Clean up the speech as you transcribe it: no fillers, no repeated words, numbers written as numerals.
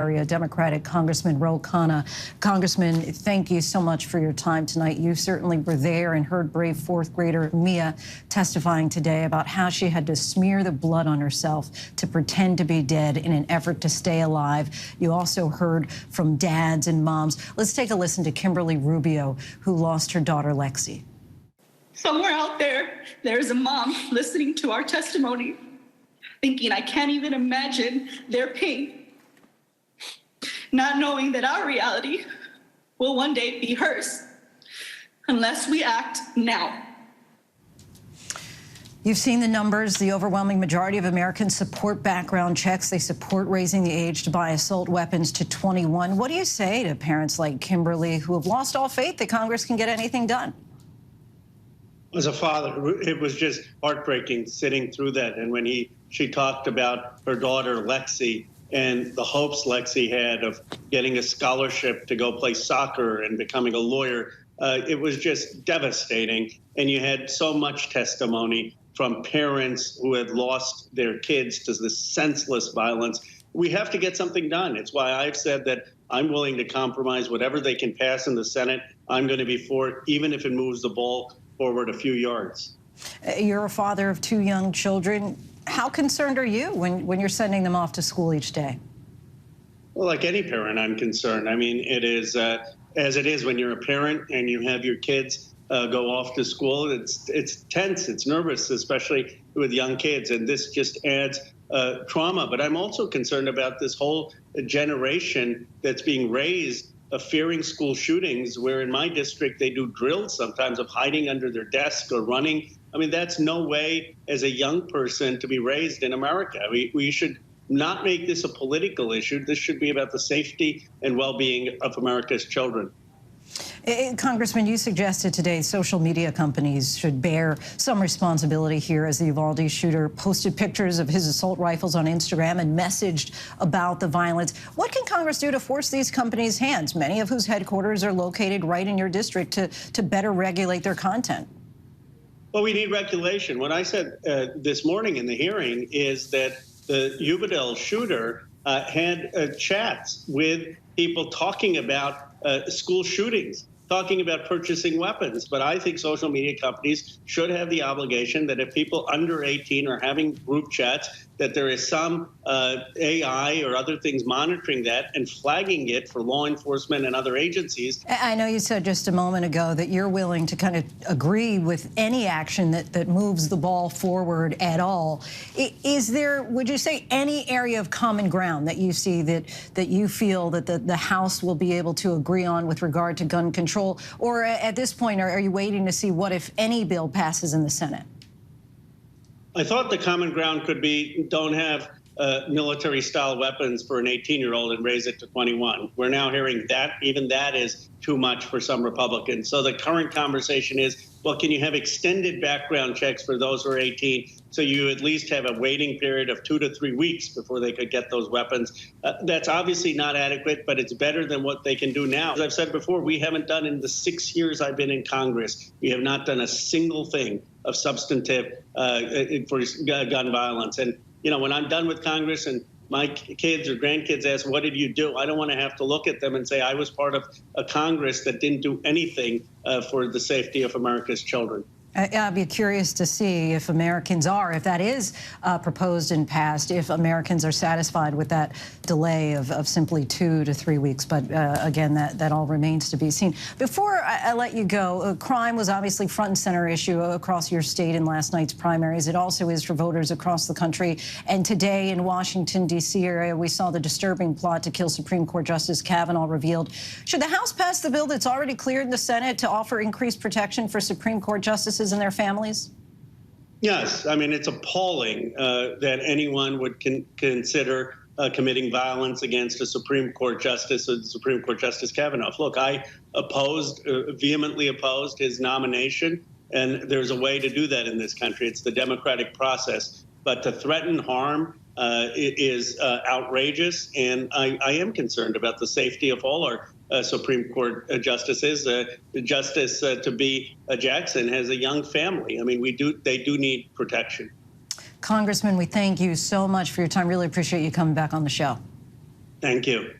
area, Democratic Congressman Khanna. Congressman, thank you so much for your time tonight. You certainly were there and heard brave fourth grader Mia testifying today about how she had to smear the blood on herself to pretend to be dead in an effort to stay alive. You also heard from dads and moms. Let's take a listen to Kimberly Rubio, who lost her daughter Lexi. Somewhere out there, there's a mom listening to our testimony, thinking, I can't even imagine their pain, not knowing that our reality will one day be hers unless we act now. You've seen the numbers. The overwhelming majority of Americans support background checks. They support raising the age to buy assault weapons to 21. What do you say to parents like Kimberly who have lost all faith that Congress can get anything done? As a father, it was just heartbreaking sitting through that. And when she talked about her daughter, Lexi, and the hopes Lexi had of getting a scholarship to go play soccer and becoming a lawyer, it was just devastating. And you had so much testimony from parents who had lost their kids to this senseless violence. We have to get something done. It's why I've said that I'm willing to compromise whatever they can pass in the Senate. I'm going to be for it, even if it moves the ball forward a few yards. You're a father of two young children. How concerned are you when you're sending them off to school each day? Well, like any parent, I'm concerned. I mean, it is as it is when you're a parent and you have your kids go off to school. It's tense, it's nervous, especially with young kids, and this just adds trauma. But I'm also concerned about this whole generation that's being raised fearing school shootings, where in my district they do drills sometimes of hiding under their desk or running. I mean, that's no way as a young person to be raised in America. We should not make this a political issue. This should be about the safety and well-being of America's children. Congressman, you suggested today social media companies should bear some responsibility here, as the Uvalde shooter posted pictures of his assault rifles on Instagram and messaged about the violence. What can Congress do to force these companies' hands, many of whose headquarters are located right in your district, to better regulate their content? Well, we need regulation. What I said this morning in the hearing is that the Uvalde shooter had chats with people talking about school shootings, talking about purchasing weapons. But I think social media companies should have the obligation that if people under 18 are having group chats, that there is some AI or other things monitoring that and flagging it for law enforcement and other agencies. I know you said just a moment ago that you're willing to kind of agree with any action that moves the ball forward at all. Is there, would you say, any area of common ground that you see that you feel that the House will be able to agree on with regard to gun control? Or at this point, are you waiting to see what, if any, bill passes in the Senate? I thought the common ground could be don't have military-style weapons for an 18-year-old and raise it to 21. We're now hearing that even that is too much for some Republicans. So the current conversation is, well, can you have extended background checks for those who are 18 so you at least have a waiting period of 2 to 3 weeks before they could get those weapons? That's obviously not adequate, but it's better than what they can do now. As I've said before, we haven't done in the 6 years I've been in Congress, we have not done a single thing of substantive for gun violence. And, you know, when I'm done with Congress and my kids or grandkids ask, what did you do? I don't want to have to look at them and say I was part of a Congress that didn't do anything for the safety of America's children. I'd be curious to see if Americans are, if that is proposed and passed, if Americans are satisfied with that delay of simply 2 to 3 weeks. But again, that all remains to be seen. Before I let you go, crime was obviously front and center issue across your state in last night's primaries. It also is for voters across the country. And today in Washington, D.C. area, we saw the disturbing plot to kill Supreme Court Justice Kavanaugh revealed. Should the House pass the bill that's already cleared the Senate to offer increased protection for Supreme Court justices and their families? Yes. I mean, it's appalling that anyone would consider committing violence against a Supreme Court justice, Supreme Court Justice Kavanaugh. Look, I vehemently opposed his nomination, and there's a way to do that in this country. It's the democratic process. But to threaten harm is outrageous, and I am concerned about the safety of all our Supreme Court justices. Justice Toby Jackson has a young family. I mean, they do need protection. Congressman, we thank you so much for your time. Really appreciate you coming back on the show. Thank you.